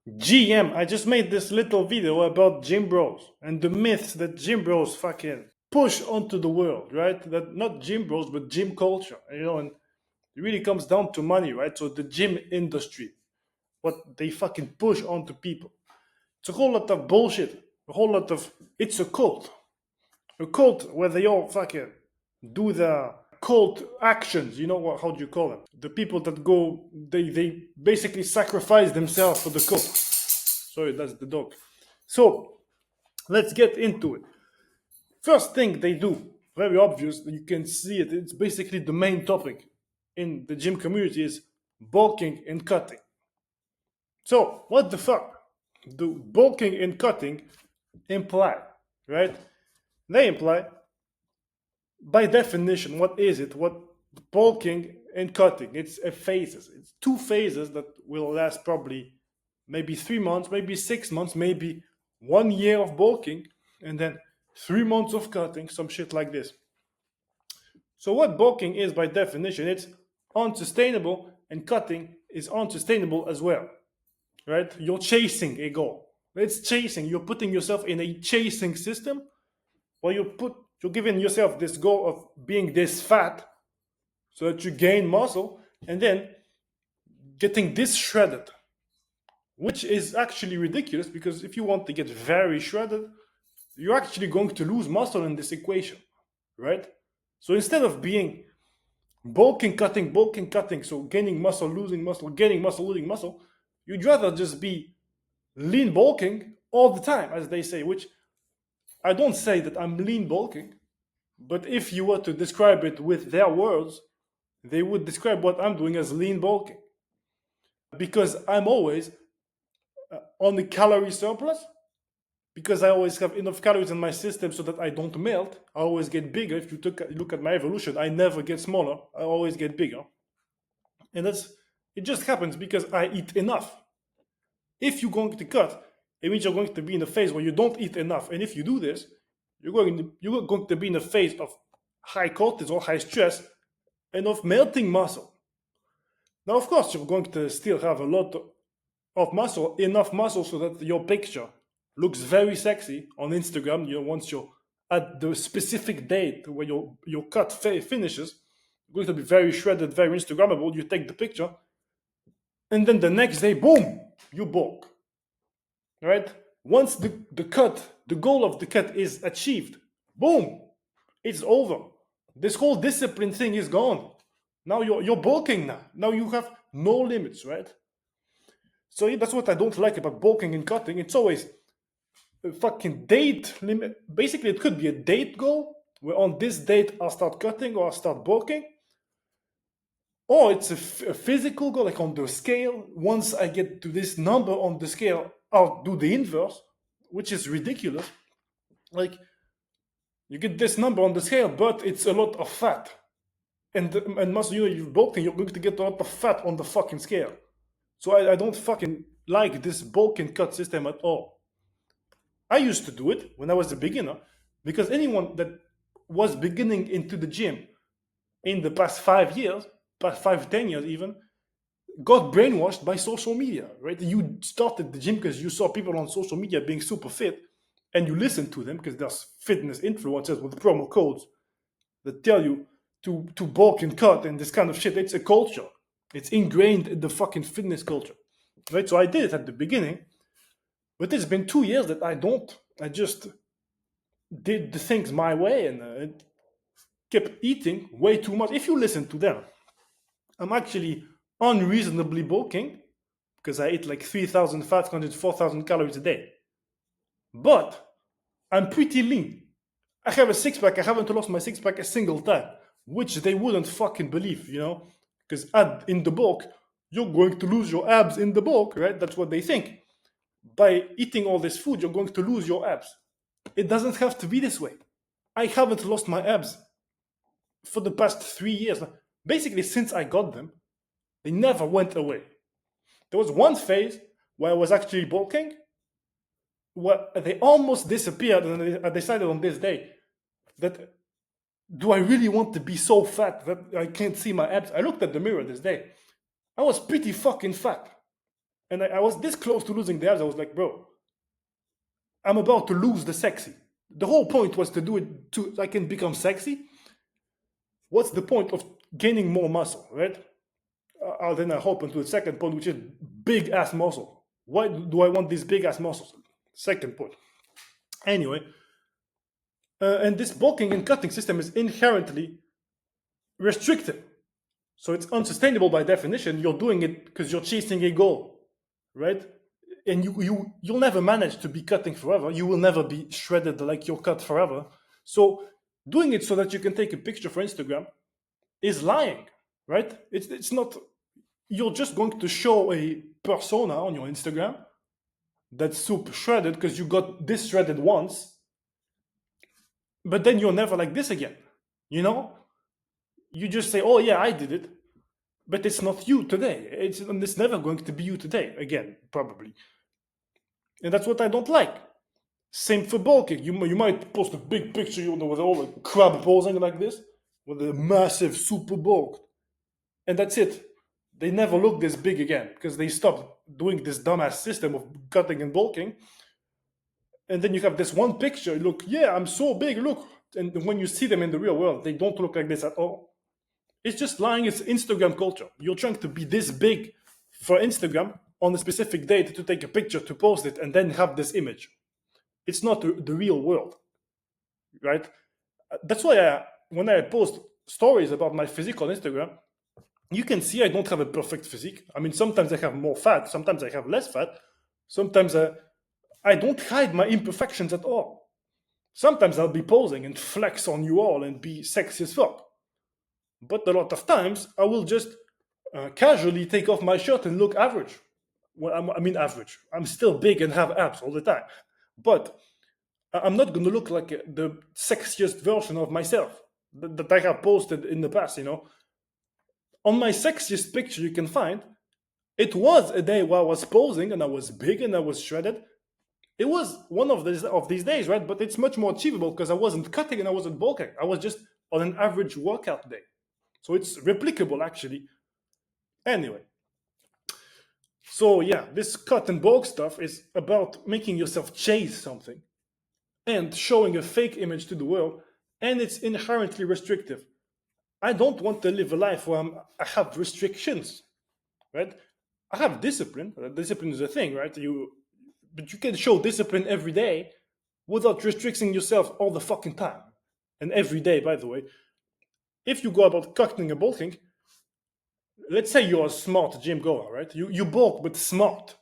GM, I just made this little video about gym bros and the myths that gym bros fucking push onto the world, right? That not gym bros, but gym culture, and it really comes down to money, right? So the gym industry, what they fucking push onto people. It's a whole lot of bullshit. A whole lot of, it's a cult. A cult where they all fucking do the cult actions, how do you call them? The people that go, they basically sacrifice themselves for the cult. Sorry, that's the dog. So let's get into it. First thing they do, very obvious, you can see it. It's basically the main topic in the gym community is bulking and cutting. So what the fuck do bulking and cutting imply, right? They imply, by definition, what is it? What bulking and cutting? It's a phases. It's two phases that will last probably maybe 3 months, maybe 6 months, maybe 1 year of bulking, and then 3 months of cutting, some shit like this. So what bulking is by definition, it's unsustainable, and cutting is unsustainable as well, right? You're chasing a goal. It's chasing. You're putting yourself in a chasing system, where you're giving yourself this goal of being this fat, so that you gain muscle, and then getting this shredded, which is actually ridiculous because if you want to get very shredded, you're actually going to lose muscle in this equation, right? So instead of being bulking, cutting, so gaining muscle, losing muscle, gaining muscle, losing muscle, you'd rather just be lean bulking all the time, as they say, which I don't say that I'm lean bulking, but if you were to describe it with their words, they would describe what I'm doing as lean bulking. Because I'm always on the calorie surplus, because I always have enough calories in my system so that I don't melt. I always get bigger. If you look at my evolution, I never get smaller. I always get bigger. And it just happens because I eat enough. If you're going to cut, it means you're going to be in a phase where you don't eat enough. And if you do this, you're going to be in a phase of high cortisol, high stress, and of melting muscle. Now, of course, you're going to still have a lot of muscle, enough muscle so that your picture looks very sexy on Instagram. Once you're at the specific date where your cut finishes, you're going to be very shredded, very Instagrammable. You take the picture, and then the next day, boom, you bulk. Right? Once the goal of the cut is achieved, boom, it's over. This whole discipline thing is gone. Now you're bulking now. Now you have no limits, right? So yeah, that's what I don't like about bulking and cutting. It's always a fucking date limit. Basically, it could be a date goal where on this date I'll start cutting or I'll start bulking. Or it's a physical goal, like on the scale. Once I get to this number on the scale, I'll do the inverse, which is ridiculous. Like, you get this number on the scale, but it's a lot of fat. And muscle, you're bulking, you're going to get a lot of fat on the fucking scale. So I don't fucking like this bulk and cut system at all. I used to do it when I was a beginner, because anyone that was beginning into the gym in the past 5 years, past 5, 10 years even, got brainwashed by social media, right? You started the gym because you saw people on social media being super fit, and you listened to them because there's fitness influencers with promo codes that tell you to bulk and cut and this kind of shit. It's a culture. It's ingrained in the fucking fitness culture, right? So I did it at the beginning, but it's been 2 years that I don't. I just did the things my way and kept eating way too much. If you listen to them, I'm actually unreasonably bulking because I eat like 3,500, 4,000 calories a day. But I'm pretty lean. I have a six pack. I haven't lost my six pack a single time, which they wouldn't fucking believe, Because in the bulk, you're going to lose your abs in the bulk, right? That's what they think. By eating all this food, you're going to lose your abs. It doesn't have to be this way. I haven't lost my abs for the past 3 years. Basically, since I got them, they never went away. There was one phase where I was actually bulking, where they almost disappeared, and I decided on this day that, do I really want to be so fat that I can't see my abs? I looked at the mirror this day. I was pretty fucking fat. And I was this close to losing the abs. I was like, bro, I'm about to lose the sexy. The whole point was to do it to I can become sexy. What's the point of gaining more muscle, right? Then I hop into the second point, which is big ass muscle. Why do I want these big ass muscles? Second point. Anyway, and this bulking and cutting system is inherently restricted. So it's unsustainable by definition. You're doing it because you're chasing a goal, right? And you'll never manage to be cutting forever. You will never be shredded like you're cut forever. So doing it so that you can take a picture for Instagram is lying, right? It's not. You're just going to show a persona on your Instagram that's super shredded because you got this shredded once, but then you're never like this again. You know, you just say, "Oh yeah, I did it," but it's not you today. It's never going to be you today again, probably. And that's what I don't like. Same for bulking. You might post a big picture, with all the crab posing like this, with a massive super bulk, and that's it. They never look this big again because they stopped doing this dumbass system of cutting and bulking. And then you have this one picture. Look, yeah, I'm so big. Look, and when you see them in the real world, they don't look like this at all. It's just lying. It's Instagram culture. You're trying to be this big for Instagram on a specific date to take a picture, to post it, and then have this image. It's not the real world, right? That's why when I post stories about my physique on Instagram, you can see I don't have a perfect physique. I mean, sometimes I have more fat, sometimes I have less fat, sometimes I don't hide my imperfections at all. Sometimes I'll be posing and flex on you all and be sexy as fuck. But a lot of times I will just casually take off my shirt and look average. Well, I mean average. I'm still big and have abs all the time. But I'm not going to look like the sexiest version of myself that I have posted in the past, On my sexiest picture you can find, it was a day where I was posing and I was big and I was shredded. It was one of these days, right? But it's much more achievable because I wasn't cutting and I wasn't bulking. I was just on an average workout day. So it's replicable, actually. Anyway. So yeah, this cut and bulk stuff is about making yourself chase something and showing a fake image to the world, and it's inherently restrictive. I don't want to live a life where I have restrictions, right? I have discipline. Discipline is a thing, right? But you can show discipline every day without restricting yourself all the fucking time. And every day, by the way. If you go about cutting and bulking, let's say you're a smart gym goer, right? You bulk, but smart.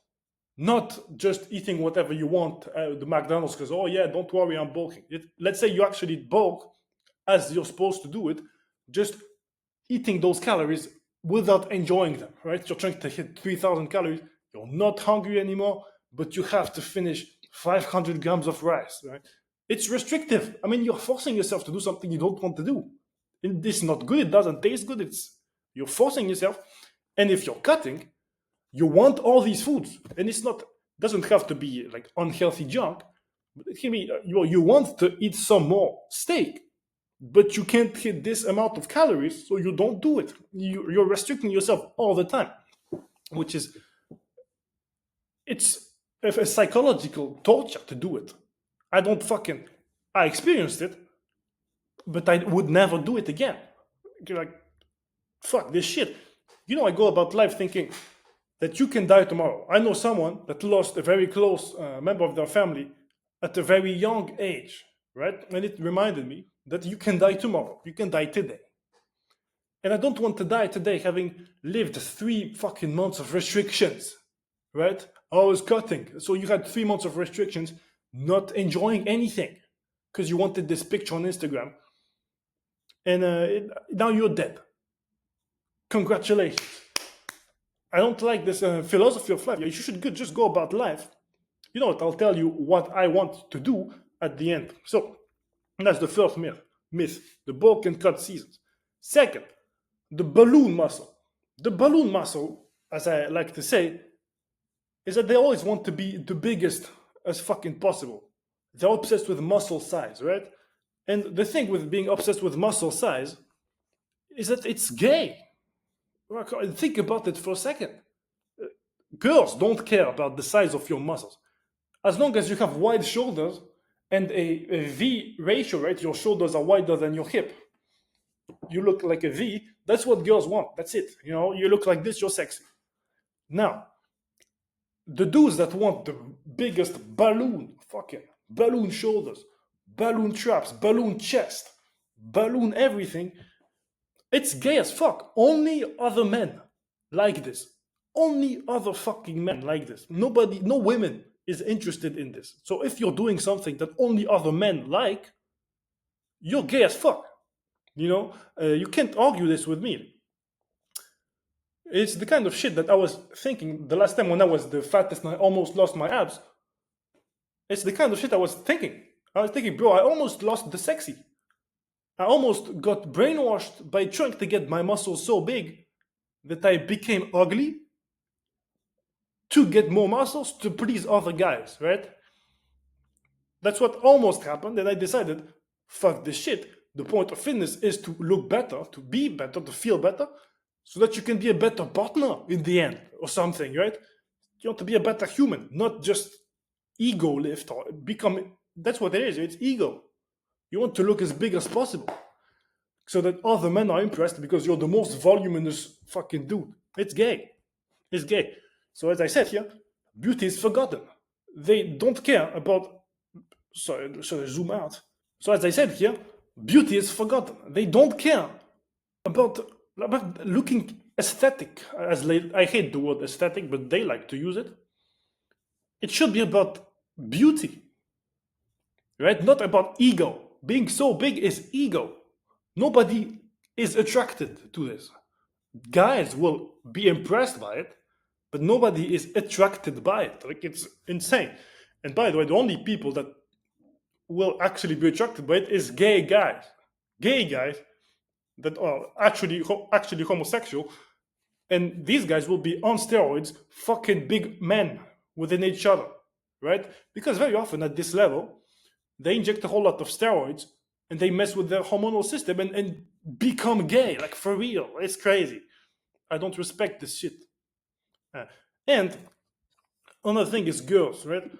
Not just eating whatever you want at the McDonald's because, oh yeah, don't worry, I'm bulking. Let's say you actually bulk as you're supposed to do it, just eating those calories without enjoying them, right? You're trying to hit 3,000 calories, you're not hungry anymore, but you have to finish 500 grams of rice, right? It's restrictive. I mean, you're forcing yourself to do something you don't want to do. It's not good, it doesn't taste good, you're forcing yourself. And if you're cutting, you want all these foods, and doesn't have to be like unhealthy junk, but it can be you want to eat some more steak, but you can't hit this amount of calories, so you don't do it. You're restricting yourself all the time, which is it's a psychological torture to do it. I experienced it, but I would never do it again. Like, fuck this shit. I go about life thinking that you can die tomorrow. I know someone that lost a very close member of their family at a very young age, right? And it reminded me that you can die tomorrow. You can die today. And I don't want to die today having lived 3 fucking months of restrictions, right? I was cutting. So you had 3 months of restrictions, not enjoying anything because you wanted this picture on Instagram. And now you're dead. Congratulations. I don't like this philosophy of life. You should just go about life. You know what? I'll tell you what I want to do at the end. So that's the first myth, the bulk and cut seasons. Second, the balloon muscle. The balloon muscle, as I like to say, is that they always want to be the biggest as fucking possible. They're obsessed with muscle size, right? And the thing with being obsessed with muscle size is that it's gay. Think about it for a second. girls don't care about the size of your muscles. As long as you have wide shoulders and a V ratio, right? Your shoulders are wider than your hip. You look like a V. That's what girls want. That's it. You look like this, you're sexy. Now, the dudes that want the biggest balloon shoulders, balloon traps, balloon chest, balloon everything, it's gay as fuck. Only other men like this. Only other fucking men like this. Nobody, no women is interested in this. So if you're doing something that only other men like, you're gay as fuck. You can't argue this with me. It's the kind of shit that I was thinking the last time when I was the fattest and I almost lost my abs. It's the kind of shit I was thinking. I was thinking, bro, I almost lost the sexy. I almost got brainwashed by trying to get my muscles so big that I became ugly to get more muscles to please other guys, right? That's what almost happened, and I decided, fuck this shit. The point of fitness is to look better, to be better, to feel better, so that you can be a better partner in the end, or something, right? You want to be a better human, not just ego lift or become. That's what it is. It's ego. You want to look as big as possible, so that other men are impressed because you're the most voluminous fucking dude. It's gay. It's gay. So as I said here, beauty is forgotten. They don't care about. Sorry, zoom out. So as I said here, beauty is forgotten. They don't care about looking aesthetic. I hate the word aesthetic, but they like to use it. It should be about beauty, right? Not about ego. Being so big is ego. Nobody is attracted to this. Guys will be impressed by it, but nobody is attracted by it. Like, it's insane. And by the way, the only people that will actually be attracted by it is gay guys. Gay guys that are actually homosexual, and these guys will be on steroids, fucking big men within each other, right? Because very often at this level, they inject a whole lot of steroids and they mess with their hormonal system and become gay, like for real. It's crazy. I don't respect this shit. And another thing is girls, right?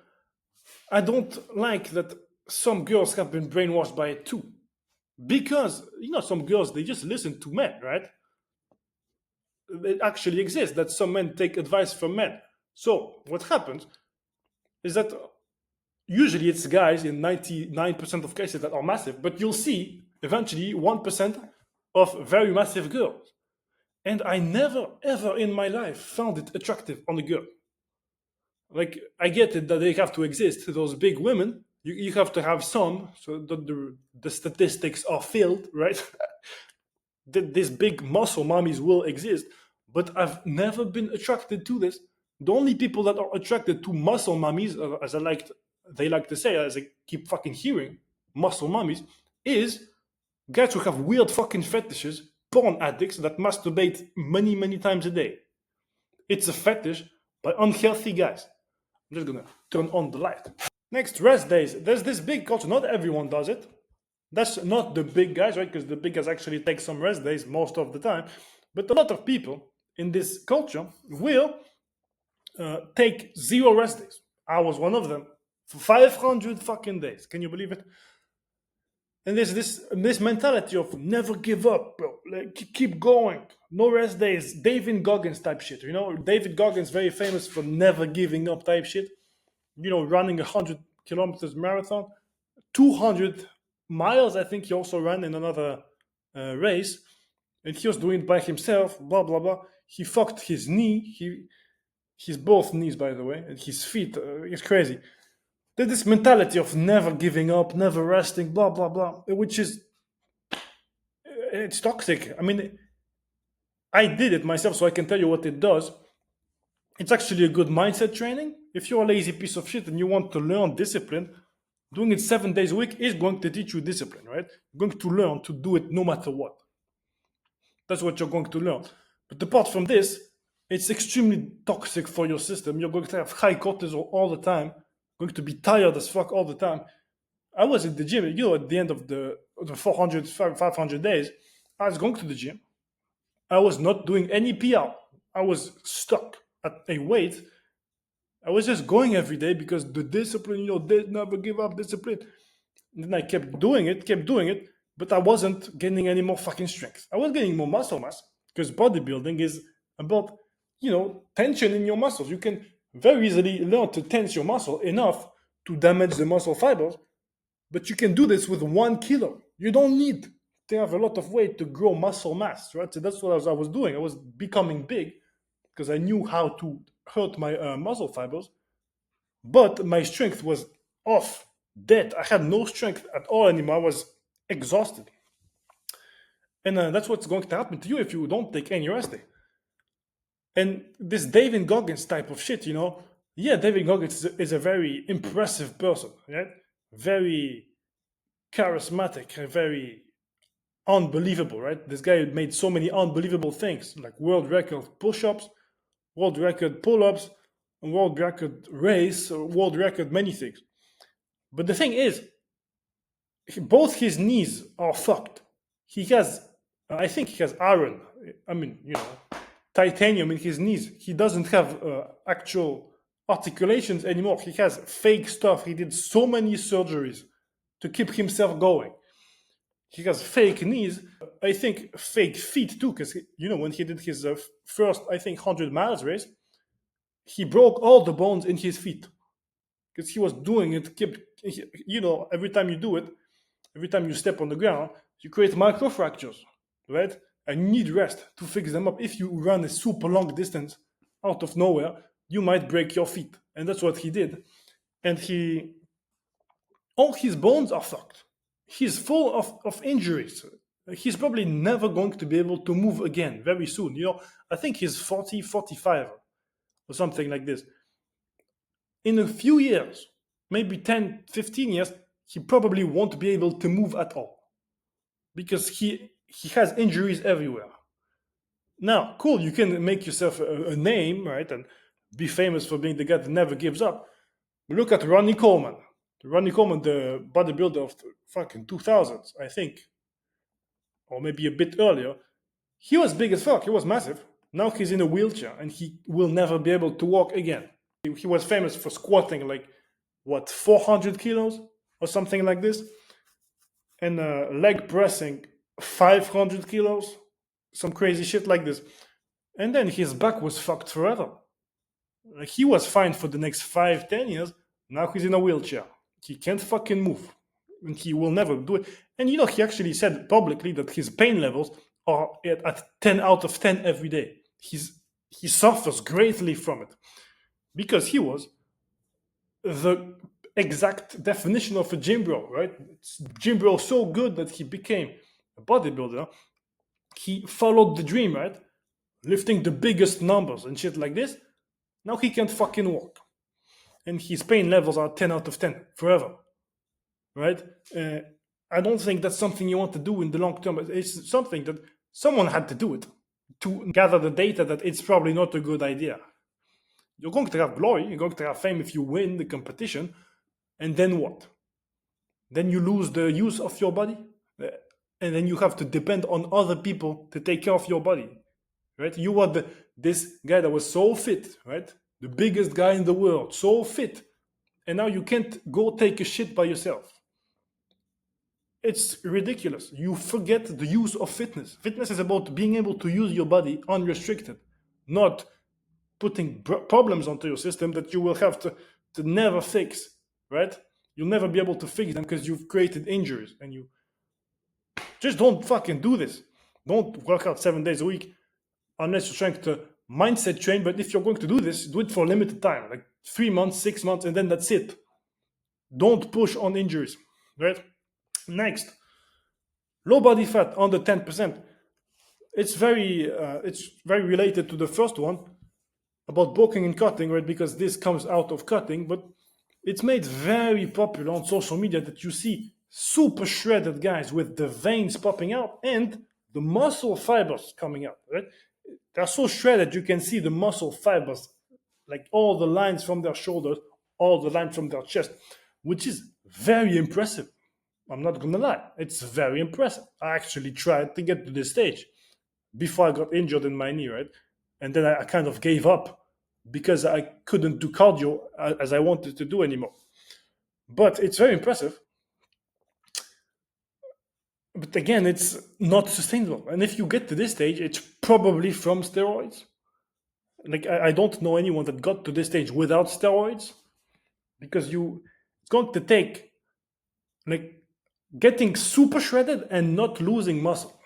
I don't like that some girls have been brainwashed by it too. Because, some girls, they just listen to men, right? It actually exists that some men take advice from men. So what happens is that usually it's guys in 99% of cases that are massive, but you'll see eventually 1% of very massive girls. And I never, ever in my life found it attractive on a girl. Like, I get it that they have to exist, those big women. You have to have some, so that the statistics are filled, right? These big muscle mummies will exist, but I've never been attracted to this. The only people that are attracted to muscle mummies, as they like to say, as I keep fucking hearing, muscle mummies, is guys who have weird fucking fetishes, porn addicts that masturbate many, many times a day. It's a fetish by unhealthy guys. I'm just gonna turn on the light. Next, rest days. There's this big culture. Not everyone does it. That's not the big guys, right? Because the big guys actually take some rest days most of the time. But a lot of people in this culture will take 0 rest days. I was one of them for 500 fucking days. Can you believe it? And there's this mentality of never give up, bro. Like, keep going. No rest days. David Goggins type shit. David Goggins very famous for never giving up type shit. Running 100 kilometers marathon, 200 miles. I think he also ran in another race, and he was doing it by himself. Blah blah blah. He fucked his knee. His both knees, by the way, and his feet. It's crazy. There's this mentality of never giving up, never resting, blah blah blah, which is it's toxic. I mean, I did it myself, so I can tell you what it does. It's actually a good mindset training. If you're a lazy piece of shit and you want to learn discipline, doing it 7 days a week is going to teach you discipline, right? You're going to learn to do it no matter what. That's what you're going to learn. But apart from this, it's extremely toxic for your system. You're going to have high cortisol all the time, going to be tired as fuck all the time. I was at the gym, at the end of the 400, 500 days, I was going to the gym. I was not doing any PR. I was stuck at a weight I was just going every day because the discipline, they never give up discipline. And then I kept doing it, but I wasn't gaining any more fucking strength. I was getting more muscle mass because bodybuilding is about, tension in your muscles. You can very easily learn to tense your muscle enough to damage the muscle fibers, but you can do this with 1 kilo. You don't need to have a lot of weight to grow muscle mass, right? So that's what I was doing. I was becoming big because I knew how to hurt my muscle fibers, but my strength was off, dead. I had no strength at all anymore. I was exhausted. And that's what's going to happen to you if you don't take any rest day. And this David Goggins type of shit, yeah, David Goggins is a very impressive person, right? Very charismatic, very unbelievable, right? This guy made so many unbelievable things, like world record push-ups, world record pull-ups, world record race, or world record many things. But the thing is, both his knees are fucked. He has, I think he has iron. I mean, titanium in his knees. He doesn't have actual articulations anymore. He has fake stuff. He did so many surgeries to keep himself going. He has fake knees. I think fake feet too, because when he did his first, I think 100 miles race, he broke all the bones in his feet because he was doing it. Every time you do it, every time you step on the ground, you create microfractures, right? And you need rest to fix them up. If you run a super long distance out of nowhere, you might break your feet, and that's what he did. And all his bones are fucked. He's full of injuries. He's probably never going to be able to move again very soon. I think he's 40, 45 or something like this. In a few years, maybe 10, 15 years, he probably won't be able to move at all because he has injuries everywhere. Now, cool, you can make yourself a name, right, and be famous for being the guy that never gives up. Look at Ronnie Coleman. Ronnie Coleman, the bodybuilder of the fucking 2000s, I think, or maybe a bit earlier. He was big as fuck. He was massive. Now he's in a wheelchair and he will never be able to walk again. He was famous for squatting 400 kilos or something like this, and leg pressing 500 kilos, some crazy shit like this. And then his back was fucked forever. He was fine for the next 5, 10 years. Now he's in a wheelchair. He can't fucking move. And he will never do it. And he actually said publicly that his pain levels are at 10 out of 10 every day. He suffers greatly from it because he was the exact definition of a gym bro, right? Gym bro so good that he became a bodybuilder. He followed the dream, right? Lifting the biggest numbers and shit like this. Now he can't fucking walk. And his pain levels are 10 out of 10 forever, right? I don't think that's something you want to do in the long term. It's something that someone had to do it to gather the data that it's probably not a good idea. You're going to have glory, you're going to have fame if you win the competition, and then what? Then you lose the use of your body, and then you have to depend on other people to take care of your body, right? You were this guy that was so fit, right? The biggest guy in the world, so fit, and now you can't go take a shit by yourself. It's ridiculous. You forget the use of fitness. Fitness is about being able to use your body unrestricted, not putting problems onto your system that you will have to never fix, right? You'll never be able to fix them because you've created injuries, and you just don't fucking do this. Don't work out 7 days a week unless you're trying to mindset train. But if you're going to do this, do it for a limited time, like 3 months, 6 months, and then that's it. Don't push on injuries, right? Next, low body fat under 10%. It's very related to the first one about bulking and cutting, right? Because this comes out of cutting, but it's made very popular on social media that you see super shredded guys with the veins popping out and the muscle fibers coming out, right? They're so shredded you can see the muscle fibers, like all the lines from their shoulders, all the lines from their chest, which is very impressive. I'm not gonna lie, it's very impressive. I actually tried to get to this stage before I got injured in my knee, right? And then I kind of gave up because I couldn't do cardio as I wanted to do anymore. But it's very impressive. But again, it's not sustainable. And if you get to this stage, it's probably from steroids. Like I don't know anyone that got to this stage without steroids, because it's going to take like getting super shredded and not losing muscle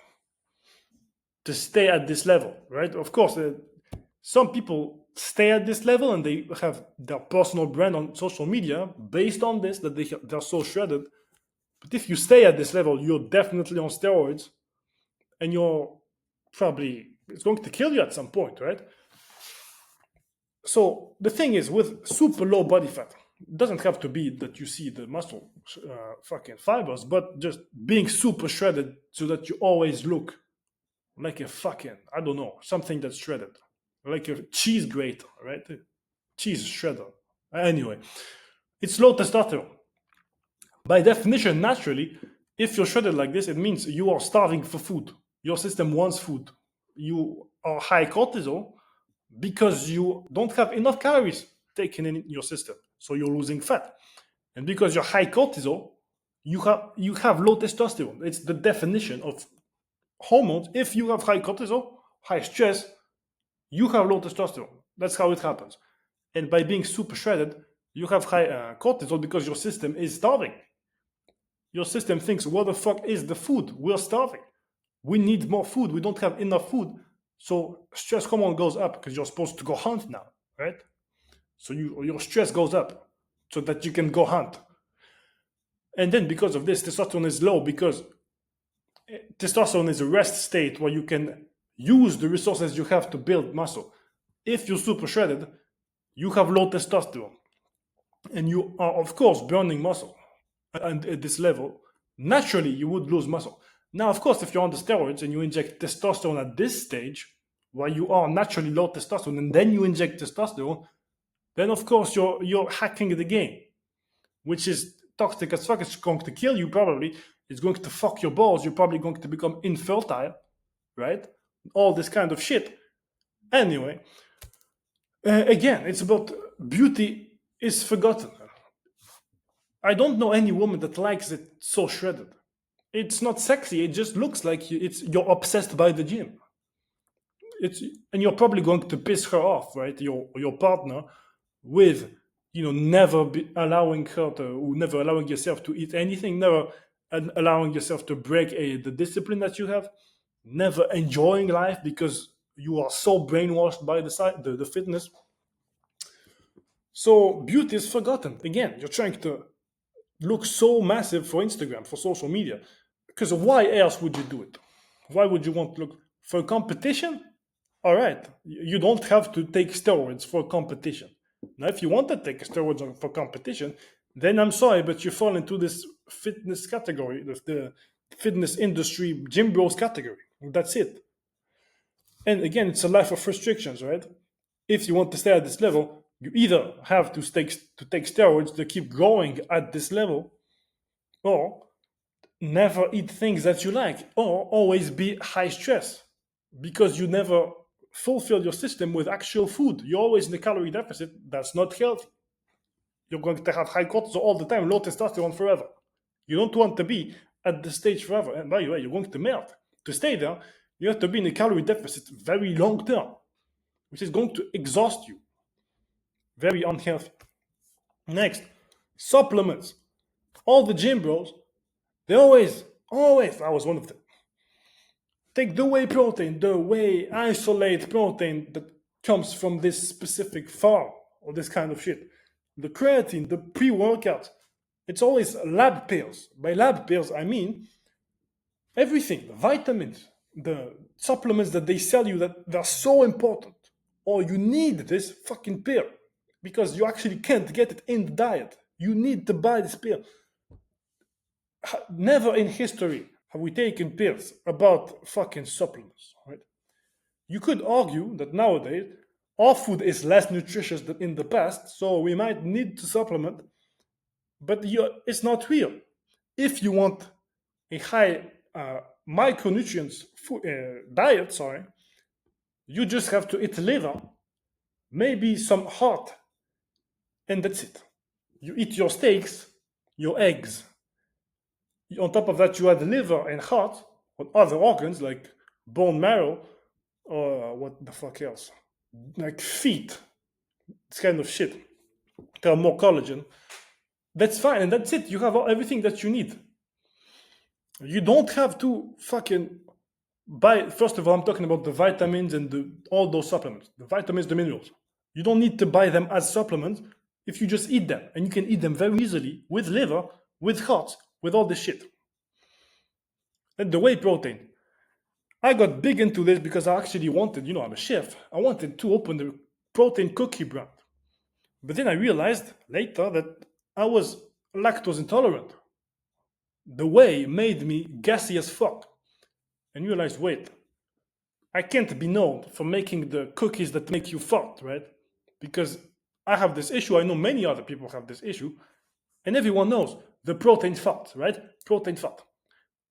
to stay at this level, right? Of course, some people stay at this level and they have their personal brand on social media based on this, that they're so shredded. But if you stay at this level, you're definitely on steroids, and it's going to kill you at some point, right? So the thing is, with super low body fat, it doesn't have to be that you see the muscle fucking fibers, but just being super shredded so that you always look like a fucking, I don't know, something that's shredded, like a cheese grater, right? Cheese shredder. Anyway, it's low testosterone. By definition, naturally, if you're shredded like this, it means you are starving for food. Your system wants food. You are high cortisol because you don't have enough calories taken in your system. So you're losing fat. And because you're high cortisol, you have low testosterone. It's the definition of hormones. If you have high cortisol, high stress, you have low testosterone. That's how it happens. And by being super shredded, you have high cortisol because your system is starving. Your system thinks, what the fuck is the food? We're starving. We need more food. We don't have enough food. So stress hormone goes up because you're supposed to go hunt now, right? So your stress goes up so that you can go hunt. And then because of this, testosterone is low because testosterone is a rest state where you can use the resources you have to build muscle. If you're super shredded, you have low testosterone. And you are, of course, burning muscle. And at this level, naturally, you would lose muscle. Now, of course, if you're on the steroids and you inject testosterone at this stage, where you are naturally low testosterone, and then you inject testosterone, then of course you're hacking the game, which is toxic as fuck. It's going to kill you probably. It's going to fuck your balls. You're probably going to become infertile, right? All this kind of shit. Anyway, again, it's about beauty is forgotten. I don't know any woman that likes it so shredded. It's not sexy. It just looks like you're obsessed by the gym. And you're probably going to piss her off, right? Your partner, with never allowing yourself to eat anything, never allowing yourself to break the discipline that you have, never enjoying life because you are so brainwashed by the fitness. So beauty is forgotten. Again, you're trying to look so massive for Instagram, for social media. Because why else would you do it? Why would you want to look for competition? All right, you don't have to take steroids for competition. Now, if you want to take steroids for competition, then I'm sorry, but you fall into this fitness category, the fitness industry, gym bros category. That's it. And again, it's a life of restrictions, right? If you want to stay at this level, you either have to take steroids to keep growing at this level, or never eat things that you like, or always be high stress because you never fulfill your system with actual food. You're always in a calorie deficit. That's not healthy. You're going to have high cortisol all the time, low testosterone forever. You don't want to be at the stage forever. And by the way, you're going to melt. To stay there, you have to be in a calorie deficit very long term, which is going to exhaust you. Very unhealthy. Next, supplements. All the gym bros, they always, I was one of them. Take the whey protein, the whey isolate protein that comes from this specific farm, or this kind of shit. The creatine, the pre-workout. It's always lab pills. By lab pills, I mean everything, the vitamins, the supplements that they sell you that they're so important. Or you need this fucking pill because you actually can't get it in the diet. You need to buy this pill. Never in history have we taken pills about fucking supplements, right? You could argue that nowadays our food is less nutritious than in the past, so we might need to supplement, but it's not real. If you want a high micronutrients diet, you just have to eat liver, maybe some heart, and that's it. You eat your steaks, your eggs. On top of that, you add liver and heart or other organs like bone marrow or what the fuck else, like feet. This kind of shit. They have more collagen. That's fine, and that's it. You have everything that you need. You don't have to fucking buy. First of all, I'm talking about the vitamins and all those supplements, the vitamins, the minerals. You don't need to buy them as supplements if you just eat them, and you can eat them very easily with liver, with heart, with all this shit. And the whey protein. I got big into this because I actually wanted, I'm a chef. I wanted to open the protein cookie brand. But then I realized later that I was lactose intolerant. The whey made me gassy as fuck. And realized, wait, I can't be known for making the cookies that make you fart, right? Because I have this issue. I know many other people have this issue. And everyone knows the protein fat, right? Protein fat.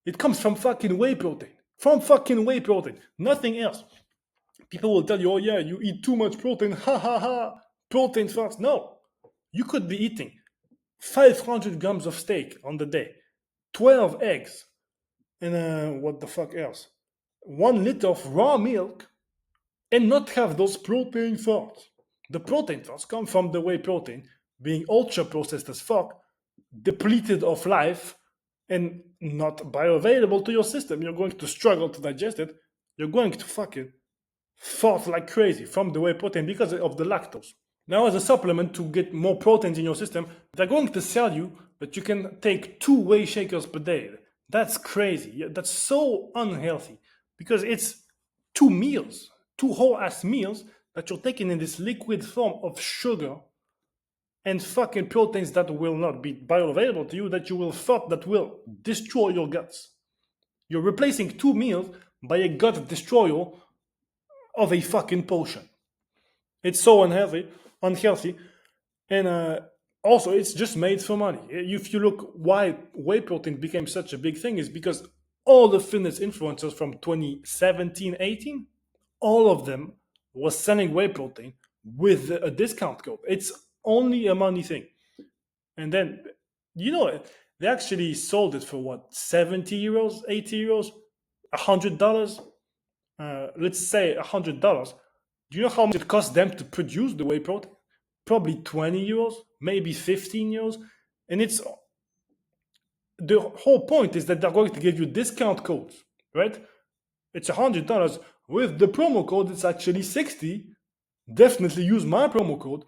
It comes from fucking whey protein. From fucking whey protein. Nothing else. People will tell you, oh yeah, you eat too much protein. Ha ha ha. Protein fat. No. You could be eating 500 grams of steak on the day, 12 eggs, and what the fuck else? 1 liter of raw milk, and not have those protein fats. The protein fats come from the whey protein being ultra processed as fuck, depleted of life, and not bioavailable to your system. You're going to struggle to digest it. You're going to fucking fart like crazy from the whey protein because of the lactose. Now, as a supplement to get more proteins in your system, they're going to sell you that you can take 2 whey shakers per day. That's crazy. That's so unhealthy because it's 2 meals, 2 whole ass meals that you're taking in this liquid form of sugar and fucking proteins that will not be bioavailable to you, that you will fart, that will destroy your guts. You're replacing 2 meals by a gut destroyer of a fucking potion. It's so unhealthy, and also it's just made for money. If you look why whey protein became such a big thing, is because all the fitness influencers from 2017-18, all of them was selling whey protein with a discount code. It's only a money thing. And then, they actually sold it for what, 70 euros, 80 euros, $100? Let's say $100. Do you know how much it costs them to produce the whey protein? Probably 20 euros, maybe 15 euros. And it's the whole point is that they're going to give you discount codes, right? It's $100. With the promo code, it's actually 60. Definitely use my promo code.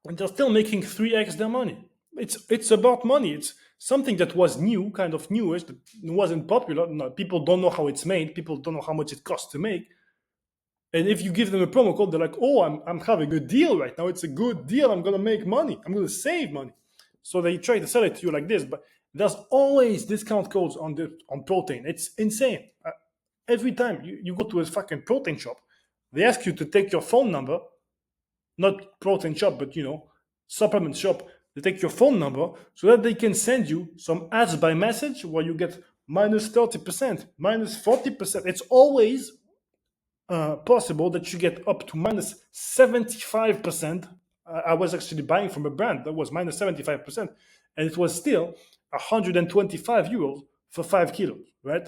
And they're still making 3x their money. It's about money. It's something that was new, kind of newish, that wasn't popular. No, people don't know how it's made. People don't know how much it costs to make. And if you give them a promo code, they're like, oh, I'm having a deal right now. It's a good deal. I'm going to make money. I'm going to save money. So they try to sell it to you like this. But there's always discount codes on protein. It's insane. Every time you go to a fucking protein shop, they ask you to take your phone number, not protein shop, but supplement shop. They take your phone number so that they can send you some ads by message where you get minus 30%, minus 40%. It's always possible that you get up to minus 75%. I was actually buying from a brand that was minus 75%, and it was still 125 euros for 5 kilos, right?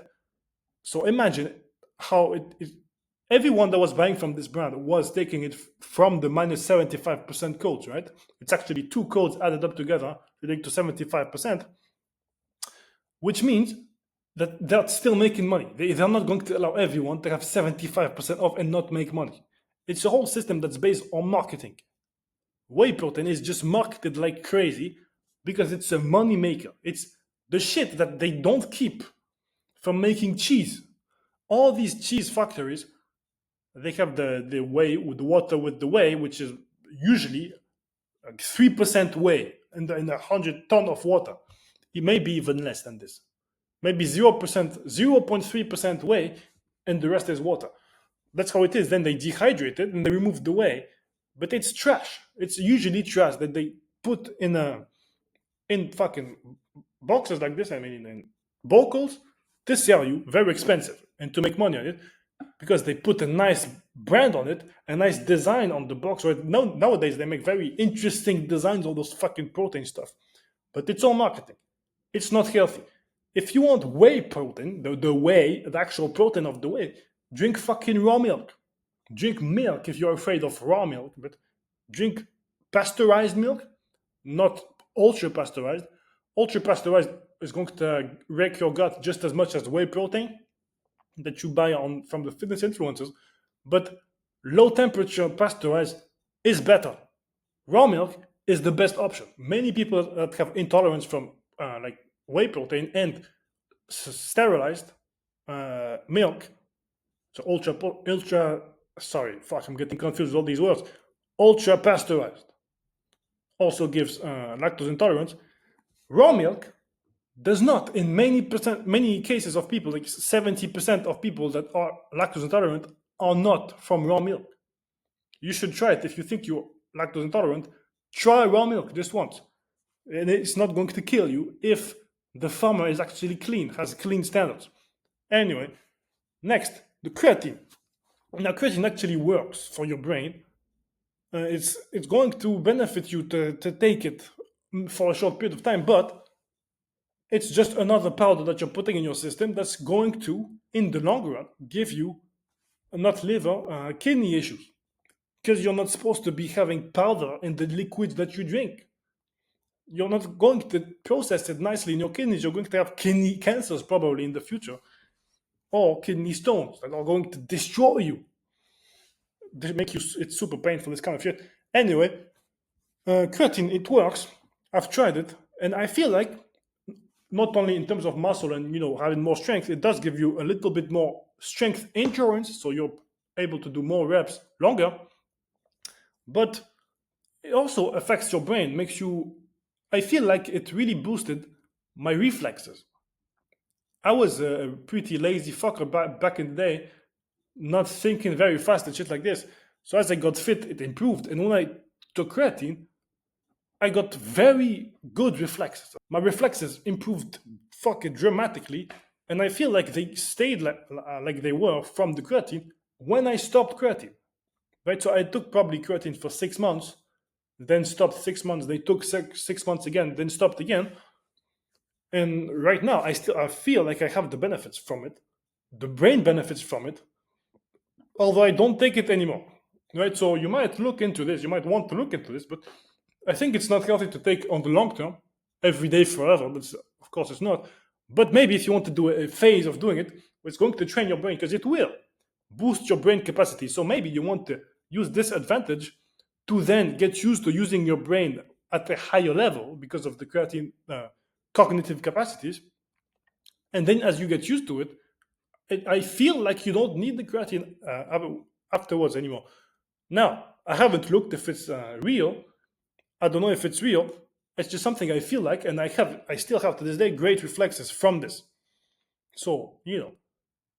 So imagine how everyone that was buying from this brand was taking it from the minus 75% codes, right? It's actually 2 codes added up together leading to 75%, which means that they're still making money. They're not going to allow everyone to have 75% off and not make money. It's a whole system that's based on marketing. Whey protein is just marketed like crazy because it's a money maker. It's the shit that they don't keep from making cheese. All these cheese factories, they have the whey with the water with the whey, which is usually 3% whey in 100 ton of water. It may be even less than this. Maybe 0%, 0.3% whey, and the rest is water. That's how it is. Then they dehydrate it and they remove the whey. But it's trash. It's usually trash that they put in fucking boxes like this. I mean, in bottles to sell you, very expensive, and to make money on it. because they put a nice brand on it, a nice design on the box. Right now, nowadays they make very interesting designs on those fucking protein stuff, but it's all marketing. It's not healthy. If you want whey protein, the whey, the actual protein of the whey, drink fucking raw milk. Drink milk if you're afraid of raw milk, but drink pasteurized milk, not ultra pasteurized. Ultra pasteurized is going to wreck your gut just as much as whey protein that you buy on from the fitness influencers, but low temperature pasteurized is better. Raw milk is the best option. Many people that have intolerance from like whey protein and sterilized milk, so ultra, sorry, fuck, I'm getting confused with all these words. Ultra pasteurized also gives lactose intolerance. Raw milk does not. In many cases of people, like 70% of people that are lactose intolerant are not from raw milk. You should try it. If you think you're lactose intolerant, try raw milk just once, and it's not going to kill you if the farmer is actually clean, has clean standards. Anyway, next, the creatine. Now, creatine actually works for your brain. It's going to benefit you to take it for a short period of time, but it's just another powder that you're putting in your system that's going to, in the long run, give you not liver, kidney issues. Because you're not supposed to be having powder in the liquids that you drink. You're not going to process it nicely in your kidneys. You're going to have kidney cancers probably in the future, or kidney stones that are going to destroy you. They make you, it's super painful, this kind of shit. Anyway, creatine, it works. I've tried it, and I feel like not only in terms of muscle and having more strength, it does give you a little bit more strength endurance, so you're able to do more reps longer. But it also affects your brain, makes you. I feel like it really boosted my reflexes. I was a pretty lazy fucker back in the day, not thinking very fast and shit like this. So as I got fit, it improved. And when I took creatine, I got very good reflexes. My reflexes improved fucking dramatically, and I feel like they stayed like they were from the creatine when I stopped creatine. Right, so I took probably creatine for 6 months, then stopped 6 months. They took 6 months again, then stopped again. And right now, I feel like I have the benefits from it. The brain benefits from it, although I don't take it anymore. Right, so you might look into this. You might want to look into this, but I think it's not healthy to take on the long term, every day forever. But of course, it's not. But maybe if you want to do a phase of doing it, it's going to train your brain because it will boost your brain capacity. So maybe you want to use this advantage to then get used to using your brain at a higher level because of the creatine cognitive capacities. And then as you get used to it, I feel like you don't need the creatine afterwards anymore. Now, I haven't looked if it's real. I don't know if it's real. It's just something I feel like, and I still have to this day great reflexes from this. So,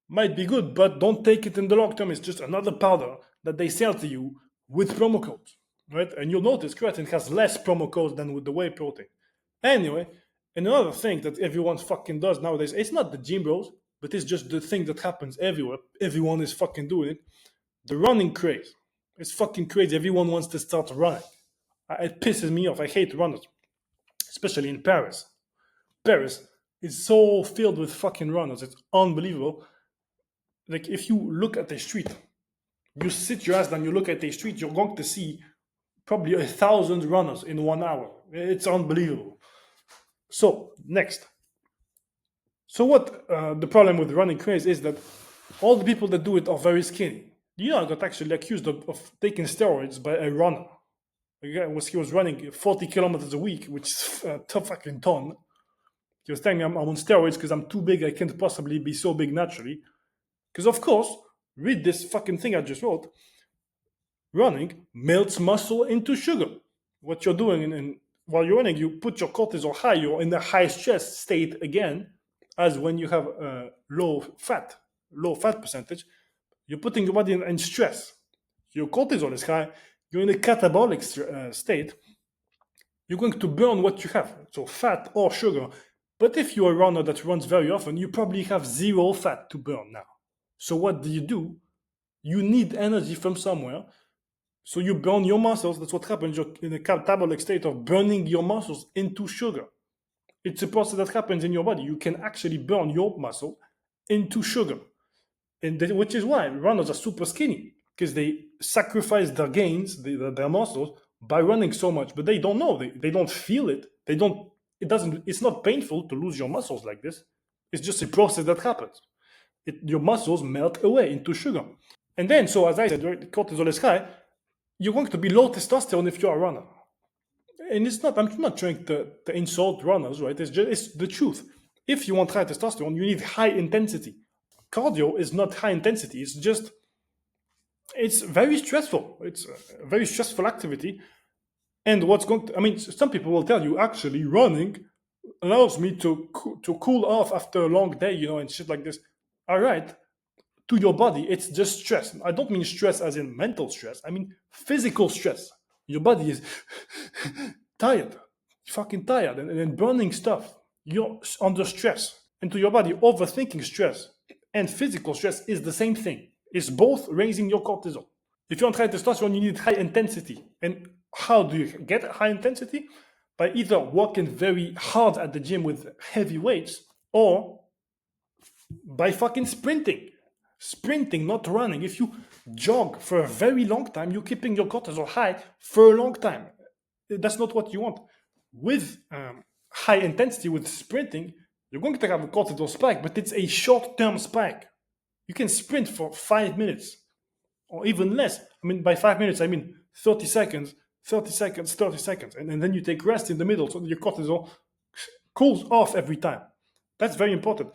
might be good, but don't take it in the long term. It's just another powder that they sell to you with promo codes, right? And you'll notice creatine has less promo codes than with the whey protein. Anyway, and another thing that everyone fucking does nowadays, it's not the gym bros, but it's just the thing that happens everywhere. Everyone is fucking doing it. The running craze. It's fucking crazy. Everyone wants to start running. It pisses me off. I hate runners, especially in Paris. Paris is so filled with fucking runners. It's unbelievable. Like if you look at the street, you sit your ass down, you look at the street, you're going to see probably 1,000 runners in 1 hour. It's unbelievable. So next. So what the problem with running craze is that all the people that do it are very skinny. I got actually accused of taking steroids by a runner. He was running 40 kilometers a week, which is a tough fucking ton. He was telling me I'm on steroids because I'm too big. I can't possibly be so big naturally. Because of course, read this fucking thing I just wrote. Running melts muscle into sugar. What you're doing, and while you're running, you put your cortisol high. You're in the high stress state again, as when you have a low fat percentage. You're putting your body in stress. Your cortisol is high. You're in a catabolic state. You're going to burn what you have, so fat or sugar. But if you're a runner that runs very often, you probably have zero fat to burn now. So what do? You need energy from somewhere. So you burn your muscles. That's what happens. You're in a catabolic state of burning your muscles into sugar. It's a process that happens in your body. You can actually burn your muscle into sugar. Which is why runners are super skinny, because they sacrifice their gains, their muscles, by running so much. But they don't know. They don't feel it. They don't. It doesn't. It's not painful to lose your muscles like this. It's just a process that happens. Your muscles melt away into sugar. And then, so as I said, right, cortisol is high. You're going to be low testosterone if you're a runner. And it's not. I'm not trying to insult runners, right? It's the truth. If you want high testosterone, you need high intensity. Cardio is not high intensity. It's very stressful. It's a very stressful activity. And I mean, some people will tell you actually running allows me to cool off after a long day, and shit like this. All right, to your body, it's just stress. I don't mean stress as in mental stress. I mean physical stress. Your body is tired, fucking tired, and burning stuff. You're under stress. And to your body, overthinking stress and physical stress is the same thing. It's both raising your cortisol. If you want high testosterone, you need high intensity. And how do you get high intensity? By either working very hard at the gym with heavy weights, or by fucking sprinting. Sprinting, not running. If you jog for a very long time, you're keeping your cortisol high for a long time. That's not what you want. With high intensity, with sprinting, you're going to have a cortisol spike, but it's a short-term spike. You can sprint for 5 minutes or even less. I mean, by 5 minutes, I mean 30 seconds, 30 seconds, 30 seconds. And then you take rest in the middle so that your cortisol cools off every time. That's very important.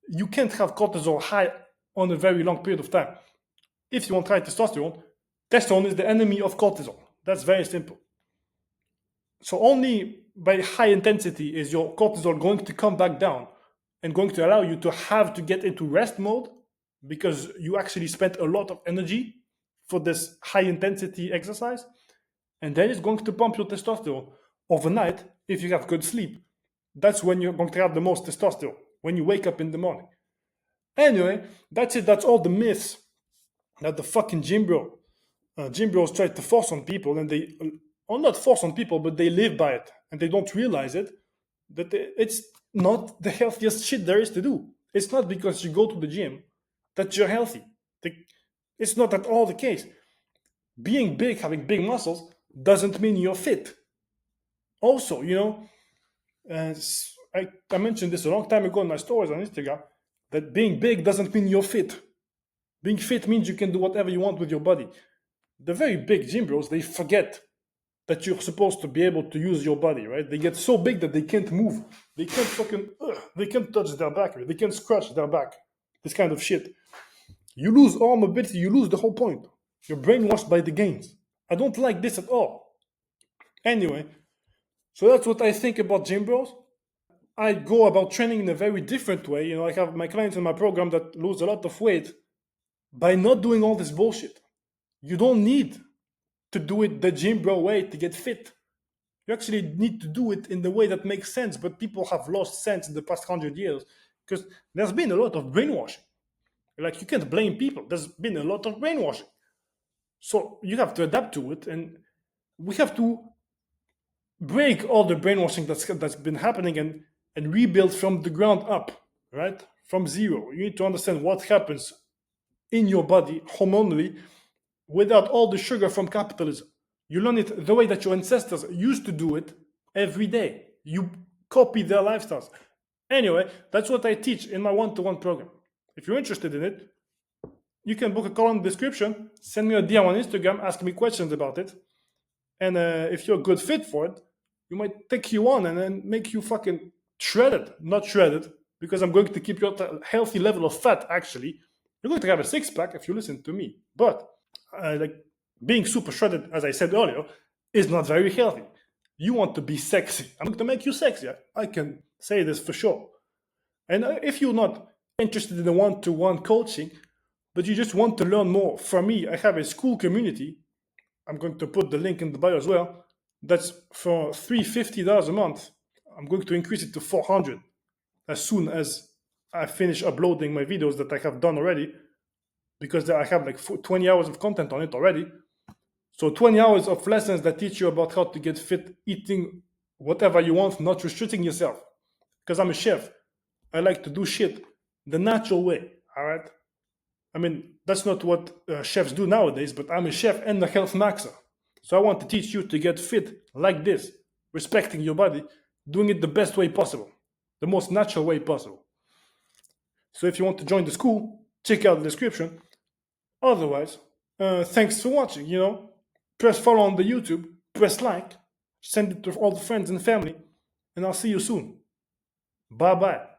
You can't have cortisol high on a very long period of time. If you want high testosterone, testosterone is the enemy of cortisol. That's very simple. So only by high intensity is your cortisol going to come back down and going to allow you to have to get into rest mode, because you actually spent a lot of energy for this high intensity exercise. And then it's going to pump your testosterone overnight. If you have good sleep, that's when you're going to have the most testosterone, when you wake up in the morning. Anyway, that's it. That's all the myths that the fucking gym bros try to force on people, and they, or not force on people, but they live by it, and they don't realize it, that it's not the healthiest shit there is to do. It's not because you go to the gym that you're healthy. It's not at all the case. Being big, having big muscles, doesn't mean you're fit. Also, I mentioned this a long time ago in my stories on Instagram, that being big doesn't mean you're fit. Being fit means you can do whatever you want with your body. The very big gym bros, they forget that you're supposed to be able to use your body, right? They get so big that they can't move. They can't touch their back. They can't scratch their back. This kind of shit. You lose all mobility, you lose the whole point. You're brainwashed by the gains. I don't like this at all. Anyway, so that's what I think about gym bros. I go about training in a very different way. I have my clients in my program that lose a lot of weight by not doing all this bullshit. You don't need to do it the gym bro way to get fit. You actually need to do it in the way that makes sense, but people have lost sense in the past 100 years because there's been a lot of brainwashing. Like, you can't blame people. There's been a lot of brainwashing. So you have to adapt to it, and we have to break all the brainwashing that's been happening and rebuild from the ground up, right? From zero. You need to understand what happens in your body hormonally without all the sugar from capitalism. You learn it the way that your ancestors used to do it every day. You copy their lifestyles. Anyway, that's what I teach in my one-to-one program. If you're interested in it, you can book a call in the description, send me a DM on Instagram, ask me questions about it. And if you're a good fit for it, we might take you on and then make you fucking shredded. Not shredded, because I'm going to keep you at a healthy level of fat, actually. You're going to have a six-pack if you listen to me. But like, being super shredded, as I said earlier, is not very healthy. You want to be sexy. I'm going to make you sexy. I can say this for sure. And if you're not interested in the one-to-one coaching, but you just want to learn more from me, I have a school community. I'm going to put the link in the bio as well. That's for $350 a month. I'm going to increase it to $400 as soon as I finish uploading my videos that I have done already. because I have like 20 hours of content on it already. So 20 hours of lessons that teach you about how to get fit, eating whatever you want, not restricting yourself. Because I'm a chef, I like to do shit the natural way. All right. I mean, that's not what chefs do nowadays, but I'm a chef and a health maxer. So I want to teach you to get fit like this, respecting your body, doing it the best way possible, the most natural way possible. So if you want to join the school, check out the description. Otherwise, thanks for watching. Press follow on the YouTube, press like, send it to all the friends and family, and I'll see you soon. Bye bye.